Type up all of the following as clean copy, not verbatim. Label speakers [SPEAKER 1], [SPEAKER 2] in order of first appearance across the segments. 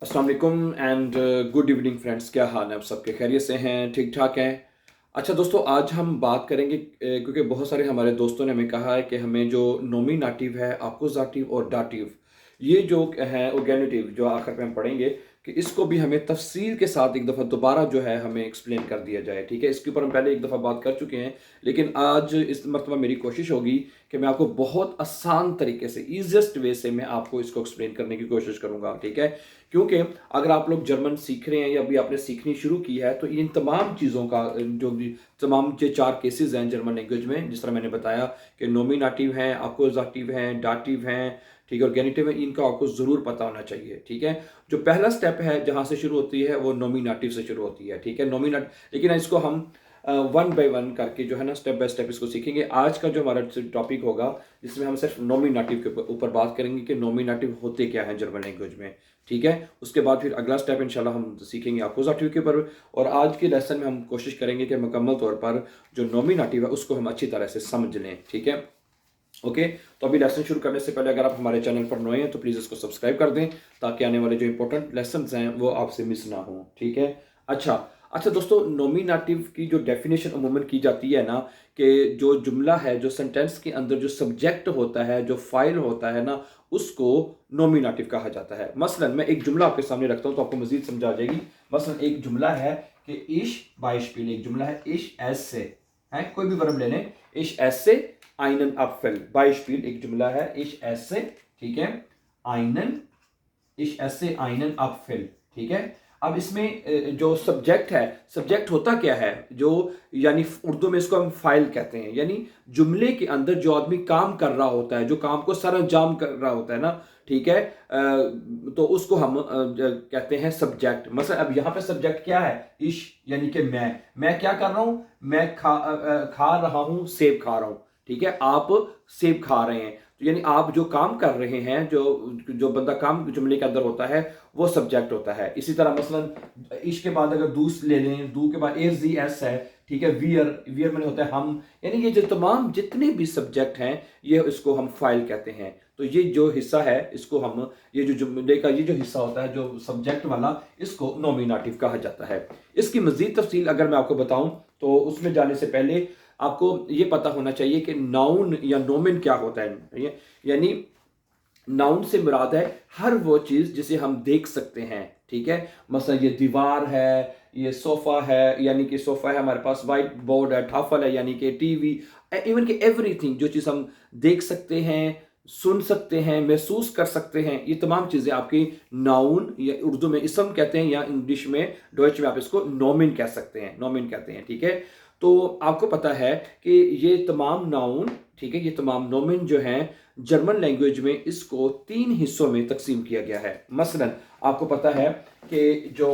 [SPEAKER 1] अस्सलाम वालेकुम and good evening friends. क्या हाल है? आप सबके खैरियत से हैं? ठीक ठाक हैं? अच्छा दोस्तों, आज हम बात करेंगे क्योंकि बहुत सारे हमारे दोस्तों ने हमें कहा है कि हमें जो नोमिनेटिव है, अकुजाटिव और दाटिव, ये जो है ऑर्गेनेटिव जो आखिर में हम पढ़ेंगे कि इसको भी हमें तफसील के साथ एक दफ़ा दोबारा जो है हमें एक्सप्लेन कर दिया जाए। ठीक है, इसके ऊपर हम पहले एक दफ़ा बात कर चुके हैं, लेकिन आज इस मरतबा मेरी कोशिश होगी कि मैं आपको बहुत आसान तरीके से, ईजिएस्ट वे से मैं आपको इसको एक्सप्लेन करने की कोशिश करूँगा। ठीक है, क्योंकि अगर आप लोग जर्मन सीख रहे हैं या अभी आपने सीखनी शुरू की है, तो इन तमाम चीज़ों का जो भी तमाम जो 4 केसेस हैं जर्मन लैंग्वेज में, जिस तरह मैंने बताया कि नोमिनेटिव हैं, अकुजाटिव हैं, दाटिव हैं, ठीक है, और गेनिटिव है, इनका आपको ज़रूर पता होना चाहिए। ठीक है, जो पहला स्टेप है जहाँ से शुरू होती है वो नोमिनेटिव से शुरू होती है। ठीक है, नोमिनेट, लेकिन इसको हम वन बाय वन करके जो है ना, स्टेप बाय स्टेप इसको सीखेंगे। आज का जो हमारा टॉपिक होगा, जिसमें हम सिर्फ नोमिनेटिव के ऊपर बात करेंगे कि नोमिनेटिव होते क्या हैं जर्मन लैंग्वेज में। ठीक है, उसके बाद फिर अगला स्टेप इंशाल्लाह हम सीखेंगे अकुजाटिव के ऊपर, और आज के लेसन में हम कोशिश करेंगे कि मुकम्मल तौर पर जो नोमिनेटिव है उसको हम अच्छी तरह से समझ लें। ठीक है, ओके। तो अभी लेसन शुरू करने से पहले अगर आप हमारे चैनल पर नए हैं तो प्लीज़ इसको सब्सक्राइब कर दें, ताकि आने वाले जो इंपॉर्टेंट लेसन हैं वो आपसे मिस ना हो। ठीक है, अच्छा अच्छा दोस्तों, नोमिनेटिव की जो डेफिनेशन अमूमन की जाती है ना, कि जो जुमला है, जो सेंटेंस के अंदर जो सब्जेक्ट होता है, जो फाइल होता है ना, उसको नोमिनेटिव कहा जाता है। मसलन मैं एक जुमला आपके सामने रखता हूँ तो आपको मजीद समझ आ जाएगी। मसलन एक जुमला है कि इश बाइशपील, एक जुमला है इश एस से, है कोई भी वर्ब ले लें, इश एस से आइनन अपफिल बाइशपील, एक जुमला है इश एस से, ठीक है, आइनन, इश एस से आइनन अपफिल। ठीक है, अब इसमें जो सब्जेक्ट है, सब्जेक्ट होता क्या है, जो यानी उर्दू में इसको हम फाइल कहते हैं, यानी जुमले के अंदर जो आदमी काम कर रहा होता है, जो काम को सर अंजाम कर रहा होता है ना, ठीक है, तो उसको हम कहते हैं सब्जेक्ट। मतलब अब यहाँ पे सब्जेक्ट क्या है, इश, यानी कि मैं क्या कर रहा हूँ, मैं खा रहा हूँ, सेब खा रहा हूँ। ठीक है, आप सेब खा रहे हैं, तो यानी आप जो काम कर रहे हैं, जो जो बंदा काम जुमले के अंदर होता है वो सब्जेक्ट होता है। इसी तरह मसलन इश के बाद अगर दूस ले लें, दू के बाद ए जी एस है, ठीक है, वियर, वियर में होता है हम, यानी ये जो तमाम जितने भी सब्जेक्ट हैं ये इसको हम फाइल कहते हैं। तो ये जो हिस्सा है इसको हम, ये जो जुमले का ये जो हिस्सा होता है जो सब्जेक्ट वाला, इसको नोमिनेटिव कहा जाता है। इसकी मजीद तफसील अगर मैं आपको बताऊं तो उसमें जाने से पहले आपको ये पता होना चाहिए कि नाउन या नोमिन क्या होता है। यानी नाउन से मुराद है हर वो चीज़ जिसे हम देख सकते हैं। ठीक है, मसलन ये दीवार है, ये सोफ़ा है, यानी कि सोफ़ा है हमारे पास, वाइट बोर्ड है, टाफल है यानी कि टीवी, इवन कि एवरीथिंग, जो चीज़ हम देख सकते हैं, सुन सकते हैं, महसूस कर सकते हैं, ये तमाम चीज़ें आपकी नाउन, या उर्दू में इसम कहते हैं, या इंग्लिश में डॉइच में आप इसको नोमिन कह सकते हैं, नोमिन कहते हैं। ठीक है, तो आपको पता है कि ये तमाम नाउन, ठीक है, ये तमाम नोमिन जो हैं जर्मन लैंग्वेज में इसको 3 हिस्सों में तकसीम किया गया है। मसलन आपको पता है कि जो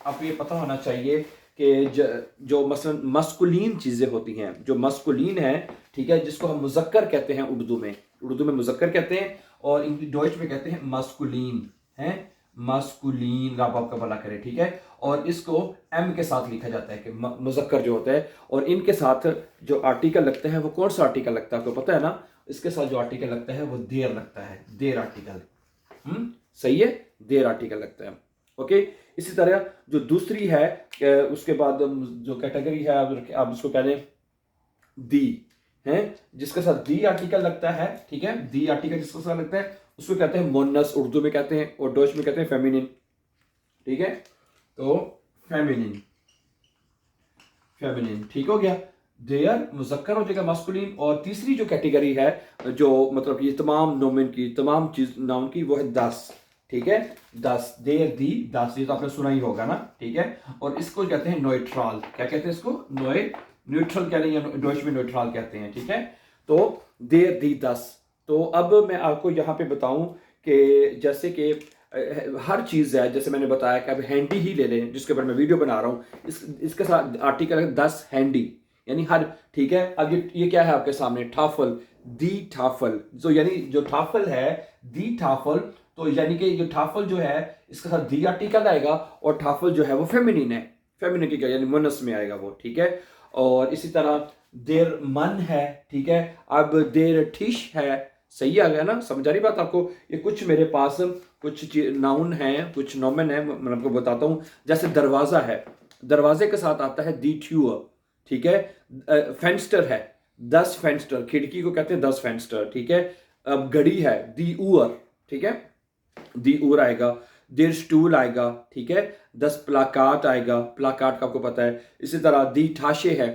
[SPEAKER 1] आपको ये पता होना चाहिए कि जो मसलन मस्कुलीन चीज़ें होती हैं, जो मस्कुलीन है, ठीक है, जिसको हम मुज़क्कर कहते हैं उर्दू में मुज़क्कर कहते हैं, और डॉइच में कहते हैं मस्कुलीन, है मस्कुलीन, रब आपका भला करे। ठीक है, और इसको एम के साथ लिखा जाता है कि मुज़क्कर जो होता है, और इनके साथ जो आर्टिकल लगता है वो कौन सा आर्टिकल लगता है आपको पता है ना, इसके साथ जो आर्टिकल लगता है वो देर लगता है, देर आर्टिकल। सही है, देर आर्टिकल लगता है। ओके, इसी तरह जो दूसरी है, उसके बाद जो कैटेगरी है, आप इसको कह लें दी, है, जिसके साथ दी आर्टिकल लगता है। ठीक है, दी आर्टिकल जिसके साथ लगता है उसको कहते हैं मोनस, उर्दू में कहते हैं, और डॉच में कहते हैं फेमिनिन। ठीक है, तो फेमिनिन, फेमिनिन, ठीक हो गया, देयर मुजक्कर हो जाएगा मस्कुलिन। और तीसरी जो कैटेगरी है, जो मतलब ये तमाम नोमिन की, तमाम चीज नाउन की, वो है 10। ठीक है, 10, देर दी 10, ये तो आपने सुना ही होगा ना। ठीक है, और इसको कहते हैं न्यूट्रल, क्या कहते हैं इसको, न्यूट्रल कह रहे हैं, या डॉच में न्यूट्रल कहते हैं। ठीक है, तो देर दी 10। तो अब मैं आपको यहाँ पे बताऊं कि जैसे कि हर चीज़ है, जैसे मैंने बताया कि अब हैंडी ही ले लें, जिसके ऊपर मैं वीडियो बना रहा हूँ, इसके साथ आर्टिकल है 10 हैंडी, यानी हर। ठीक है, अब ये क्या है आपके सामने, ठाफल, दी ठाफल, जो यानी जो ठाफल है, दी ठाफल, तो यानी कि जो ठाफल जो है इसके साथ दी आर्टिकल आएगा, और ठाफल जो है वो फेमिनिन है, फेमिनिन की क्या, यानी मुनस में आएगा वो। ठीक है, और इसी तरह देर मन है। ठीक है, अब देर ठिश है, सही आ गया ना, समझ आ रही बात आपको। ये कुछ मेरे पास कुछ नाउन है, कुछ नोमेन है, मैं आपको बताता हूँ। जैसे दरवाज़ा है, दरवाजे के साथ आता है दी ट्यूअर, ठीक है। फेंस्टर है, 10 फेंस्टर, खिड़की को कहते हैं 10 फेंस्टर, ठीक है। अब घड़ी है, दी ऊअर, ठीक है, दी ऊर आएगा। देर स्टूल आएगा, ठीक है। 10 प्लाकार्ट आएगा, प्लाकार्ट का आपको पता है। इसी तरह दी ठाशे है,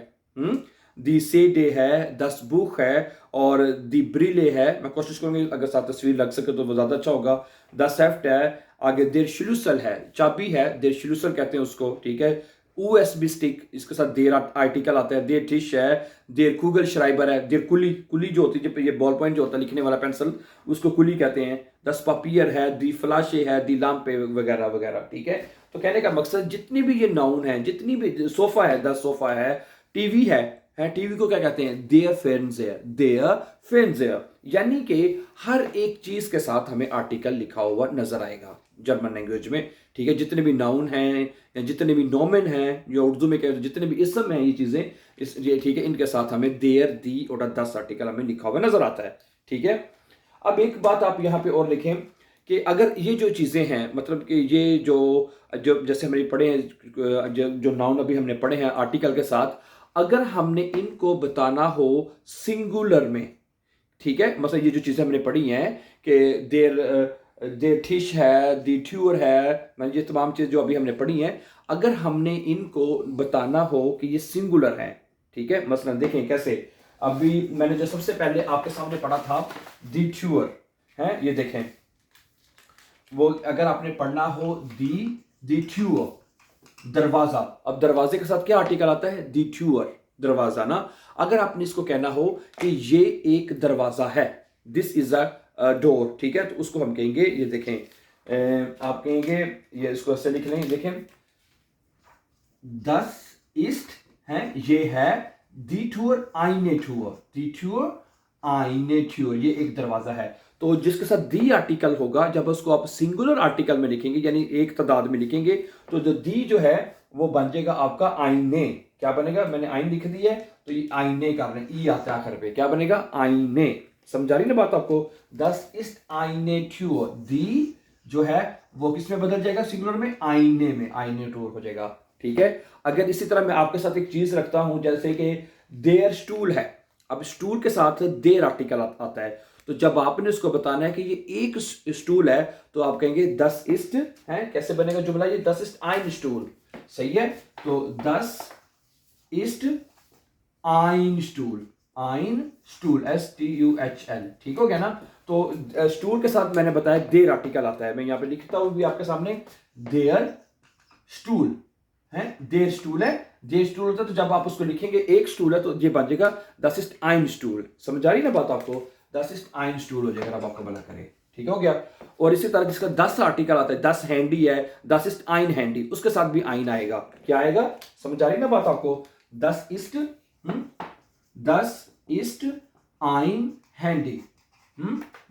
[SPEAKER 1] दी सेडे है, 10 बुक है, और दी ब्रिले है। मैं कोशिश करूंगी अगर साथ तस्वीर लग सके तो वो ज़्यादा अच्छा होगा। द सेफ्ट है, आगे देर शिलूसल है, चाबी है, देर शिलूसल कहते हैं उसको, ठीक है। यूएसबी स्टिक, इसके साथ देर आर्टिकल आता है। देर टिश है, देर कूगल श्राइबर है, देर कुली, कुली जो होती है, ये बॉल पॉइंट जो होता है लिखने वाला पेंसिल, उसको कुली कहते हैं। 10 पापियर है, दी फ्लाशे है, दी लाम्पे वगैरह वगैरह, ठीक है। तो कहने का मकसद जितनी भी ये नाउन है, जितनी भी, सोफा है, 10 सोफा है, टीवी है, टीवी को क्या कहते हैं, देयर फेंजेयर, देयर फेंजेयर, यानी कि हर एक चीज के साथ हमें आर्टिकल लिखा हुआ नजर आएगा जर्मन लैंग्वेज में, ठीक है। जितने भी नाउन हैं या जितने भी नोमेन हैं, या उर्दू में कहते हैं जितने भी इसम हैं, ये चीजें ये ठीक है, इनके साथ हमें देयर, दी और 10 आर्टिकल हमें लिखा हुआ नजर आता है, ठीक है। अब एक बात आप यहाँ पे और लिखें कि अगर ये जो चीज़ें हैं, मतलब कि ये जो जो जैसे हमने पढ़े हैं, जो नाउन अभी हमने पढ़े हैं आर्टिकल के साथ, अगर हमने इनको बताना हो सिंगुलर में, ठीक है, मतलब ये जो चीज़ें हमने पढ़ी हैं कि देर देर ठिश है, दी ट्यूर है, मतलब ये तमाम चीज़ जो अभी हमने पढ़ी हैं, अगर हमने इनको बताना हो कि ये सिंगुलर है, ठीक है। मसलन देखें कैसे, अभी मैंने जो सबसे पहले आपके सामने पढ़ा था दी ट्यूर है, ये देखें, वो अगर आपने पढ़ना हो दी ट्यूर, दरवाजा, अब दरवाजे के साथ क्या आर्टिकल आता है, दी ट्यूर, दरवाजा ना। अगर आपने इसको कहना हो कि ये एक दरवाजा है, दिस इज अ डोर, ठीक है, तो उसको हम कहेंगे, ये देखें, आप कहेंगे, ये इसको ऐसे लिख लें, देखें, दस इस्ट है, ये है दी टूर आईने टूर, दी टूर आईने टूर, ये एक दरवाजा है। तो जिसके साथ दी आर्टिकल होगा, जब उसको आप सिंगुलर आर्टिकल में लिखेंगे, यानी एक तादाद में लिखेंगे, तो जो दी जो है वो बन जाएगा आपका आईने। क्या बनेगा, मैंने आइन लिख दी है, तो ये आईने का बने, ई आता है आखिर पे, क्या बनेगा, आईने। समझा रही ना बात आपको। 10 इस्ट आईने टूर, दी जो है वो किस में बदल जाएगा, सिंगुलर में, आईने में, आईने टूर हो जाएगा, ठीक है। अगर इसी तरह मैं आपके साथ एक चीज रखता हूं, जैसे कि देयर स्टूल है, अब स्टूल के साथ देयर आर्टिकल आता है, तो जब आपने उसको बताना है कि ये एक स्टूल है, तो आप कहेंगे 10 इस्ट है, कैसे बनेगा जुमला, ये 10 इस्ट आइन स्टूल, सही है। तो 10 इस्ट आइन स्टूल, आइन स्टूल, STUHL, ठीक हो गया ना। तो स्टूल के साथ मैंने बताया देयर आर्टिकल आता है, मैं यहां पे लिखता हूं भी आपके सामने, देयर स्टूल है, देर स्टूल है, देर स्टूल होता है, तो जब आप उसको लिखेंगे एक स्टूल है, तो ये बन जाएगा 10 इस्ट आइन स्टूल। समझ आ रही ना बात आपको, 10 इस्ट आइन स्टूल हो जाएगा, अब आपको भला करे, ठीक हो गया। और इसी तरह जिसका 10 आर्टिकल आता है, 10 हैंडी है, 10 इस्ट आइन हैंडी, उसके साथ भी आइन आएगा, क्या आएगा, समझ आ रही ना बात आपको, 10 इस्ट 10 ईस्ट आइन हैंडी,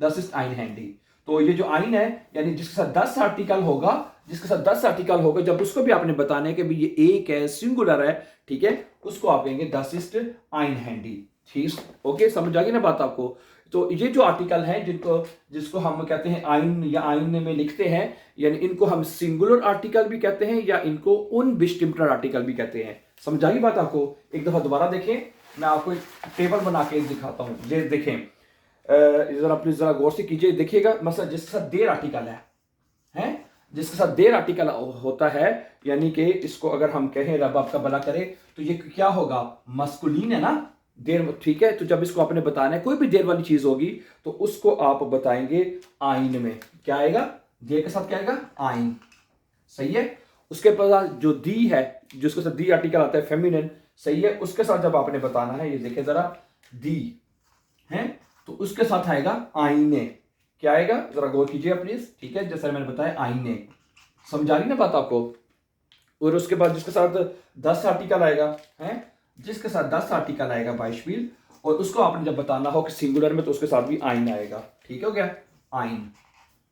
[SPEAKER 1] 10 ईस्ट आइन हैंडी। तो ये जो आइन है, यानी जिसके साथ 10 आर्टिकल होगा, जिसके साथ 10 आर्टिकल होगा, जब उसको भी आपने बताना है कि भाई ये एक है, सिंगुलर है, ठीक है, उसको आप कहेंगे 10 ईस्ट आइन हैंडी, ठीक, ओके, समझ आ गई ना बात आपको। तो ये जो आर्टिकल है, जिसको हम कहते हैं आइन या आइन में लिखते हैं, यानी इनको हम सिंगुलर आर्टिकल भी कहते हैं, या इनको उनबेस्टिम्टर आर्टिकल भी कहते हैं। समझ आ गई बात आपको। एक दफा दोबारा देखें, मैं आपको एक टेबल बना के दिखाता हूं, ये देखें, जरा प्लीज जरा गौर से कीजिए, देखिएगा, मतलब जिसके साथ देर आर्टिकल है, जिसके साथ देर आर्टिकल होता है, यानी कि इसको अगर हम कहें रब आपका भला करे, तो ये क्या होगा, मस्कुलीन है ना, देर, ठीक है। तो जब इसको आपने बताना है, कोई भी देर वाली चीज होगी, तो उसको आप बताएंगे आइन में, क्या आएगा, देर के साथ क्या आएगा, आइन, सही है। उसके बाद जो दी है, जिसके साथ दी आर्टिकल आता है, फेमिनिन, सही है, उसके साथ जब आपने बताना है, ये देखें जरा, दी है, तो उसके साथ आएगा आईने, क्या आएगा, जरा गौर कीजिए प्लीज, ठीक है, जैसा मैंने बताया आईने। समझा रही ना बात आपको। और उसके बाद जिसके साथ 10 आर्टिकल आएगा है, जिसके साथ 10 आर्टिकल आएगा बाइशवील, और उसको आपने जब बताना हो कि सिंगुलर में, तो उसके साथ भी आइन आएगा, ठीक हो गया, आइन,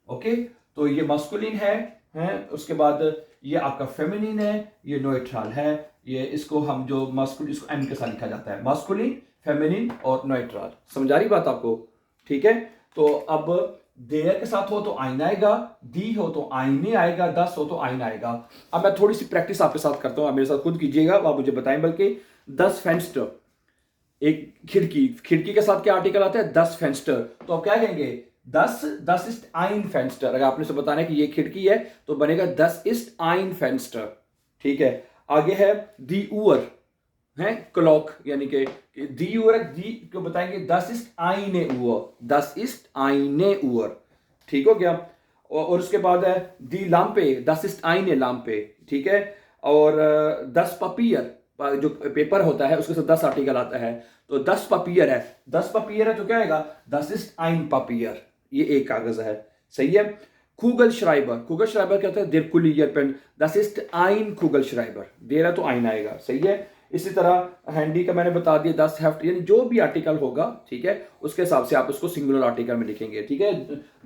[SPEAKER 1] ओके। तो ये मस्कुलिन है, उसके बाद ये आपका फेमिनिन है, ये न्यूट्रल है, ये इसको हम जो मस्कुलिन, इसको एम के साथ लिखा जाता है, मस्कुलिन, फेमिनिन और न्यूट्रल। समझ आ रही बात आपको, ठीक है। तो अब देयर के साथ हो तो आइन आएगा, दी हो तो आईने आएगा, दस हो तो आइन आएगा। अब मैं थोड़ी सी प्रैक्टिस आपके साथ करता हूँ, आप मेरे साथ खुद कीजिएगा, आप मुझे बताएं। बल्कि 10 फेंस्टर, एक खिड़की, खिड़की के साथ क्या आर्टिकल आता है? 10 फेंस्टर। तो आप क्या कहेंगे? 10 इस्ट आइन फेंस्टर। अगर आपने से बताना है कि ये खिड़की है तो बनेगा 10 इस्ट आइन फेंस्टर। ठीक है, आगे है दी ऊर है क्लॉक, यानी कि दी ऊर, दी को बताएंगे 10 इस्ट आइने ऊर, 10 इस्ट आइने ऊर। ठीक हो गया। और उसके बाद है दी लाम्पे, 10 इस्ट आइने लाम्पे। ठीक है। और 10 पपियर, जो पेपर होता है उसके साथ 10 आर्टिकल आता है, तो 10 पपियर है, 10 पपियर है तो क्या आएगा? 10 इस्ट आइन पपियर। ये एक कागज है। सही है। कुगल श्राइबर, कुगल श्राइबर क्या होता है? देर कुलियर पेन, 10 इस्ट आइन कुगल श्राइबर। देर है तो आइन आएगा। सही है। इसी तरह हैंडी का मैंने बता दिया, 10 हेफ्ट, यानी जो भी आर्टिकल होगा, ठीक है, उसके हिसाब से आप उसको सिंगुलर आर्टिकल में लिखेंगे। ठीक है।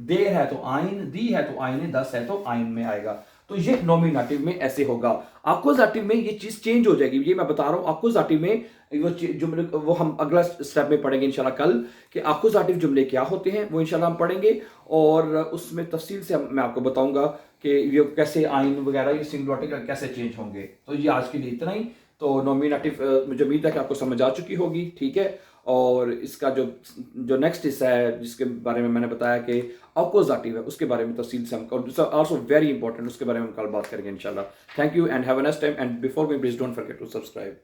[SPEAKER 1] देर है तो आइन, दी है तो आइन, 10 है तो आइन में आएगा। तो ये नॉमिनेटिव में ऐसे होगा। अक्यूजेटिव में ये चीज चेंज हो जाएगी, ये मैं बता रहा हूं। अक्यूजेटिव में वो हम अगला स्टेप में पढ़ेंगे इंशाल्लाह कल, कि अक्यूजेटिव जुमले क्या होते हैं, वो इंशाल्लाह हम पढ़ेंगे। और उसमें तफसील से मैं आपको बताऊंगा कि ये कैसे आइन वगैरह, ये सिंगुलर आर्टिकल कैसे चेंज होंगे। तो ये आज के लिए इतना ही। तो नॉमिनेटिव मुझे उम्मीद है कि आपको समझ आ चुकी होगी। ठीक है। और इसका जो नेक्स्ट हिस्सा है जिसके बारे में मैंने बताया कि अक्यूजेटिव है, उसके बारे में तफसील से हम आल्सो वेरी इंपॉर्टेंट, उसके बारे में हम कल बात करेंगे इंशाल्लाह। Thank you and have a nice time, and before going please don't forget to subscribe.